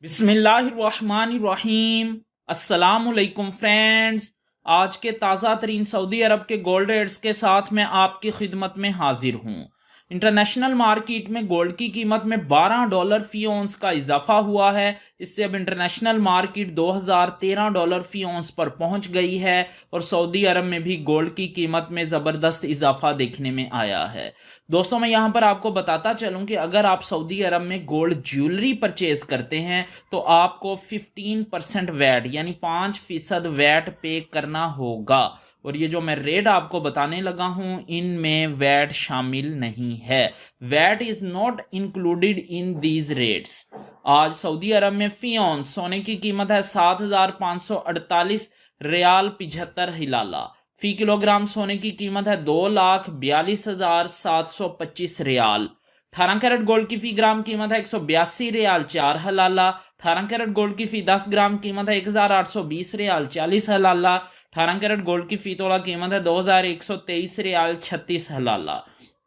बिस्मिल्लाहिर्रहमानिर्रहीम। अस्सलामुअलैकुम फ्रेंड्स। आज के ताज़ा तरीन सऊदी अरब के गोल्ड रेट्स के साथ मैं आपकी खिदमत में हाजिर हूँ। इंटरनेशनल मार्केट में गोल्ड की कीमत में $12 फी औंस का इजाफा हुआ है। इससे अब इंटरनेशनल मार्केट $2013 फी औंस पर पहुंच गई है और सऊदी अरब में भी गोल्ड की कीमत में ज़बरदस्त इजाफा देखने में आया है। दोस्तों, मैं यहाँ पर आपको बताता चलूँ कि अगर आप सऊदी अरब में गोल्ड ज्वेलरी परचेज करते हैं तो आपको 15% वैट यानी 5% वैट पे करना होगा। और ये जो मैं रेट आपको बताने लगा हूं इनमें वैट शामिल नहीं है। VAT is not included in these rates. आज सऊदी अरब में फी औंस सोने की कीमत है 7,548 रियाल 75 हिलाला। फी किलोग्राम सोने की कीमत है 2,42,725 रियाल। 18 कैरेट गोल्ड की फी ग्राम कीमत है 182 रियाल 4 हलाला। 18 कैरेट गोल्ड की फी 10 ग्राम कीमत है 1,820 रियाल 40 हलाला। 18 कैरेट गोल्ड की फी तोला कीमत है 2,123 रियाल 36 हलाला।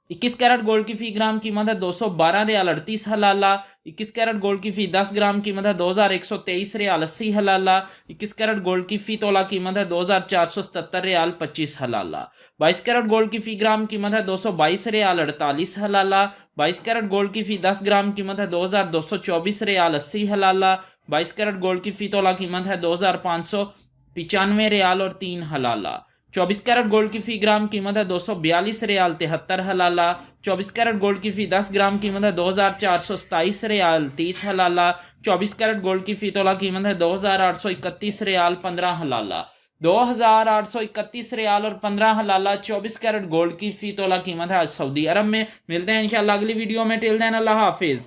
21 कैरेट गोल्ड की फी ग्राम कीमत है 212 रियाल 38 हलाला। 21 कैरेट गोल्ड की फी 10 ग्राम कीमत है 2,123 रियाल 80 हलाला। 21 कैरेट गोल्ड की फी तोला कीमत है 2,477 रियाल 25 हलाला। 22 कैरेट गोल्ड की फी ग्राम कीमत है 222 रियाल 48 हलाला। 22 कैरेट गोल्ड की फी 10 ग्राम कीमत है 2,224 रियाल 80 हलाला। 22 कैरेट गोल्ड की फी तोला कीमत है 2,595 रियाल और 3 हलाला। 24 कैरेट गोल्ड की फी ग्राम कीमत है 242 रियाल 73 हलाला। 24 कैरेट गोल्ड की फी 10 ग्राम कीमत है 2,427 रियाल 30 हलाला। 24 कैरेट गोल्ड की फी तोला कीमत है 2,831 रियाल 15 हलाला। 2,831 रियाल और 15 हलाला 24 कैरेट गोल्ड की फी तोला कीमत है आज सऊदी अरब में। मिलते हैं इंशाल्लाह अगली वीडियो में। टिल देन अल्लाह हाफिज।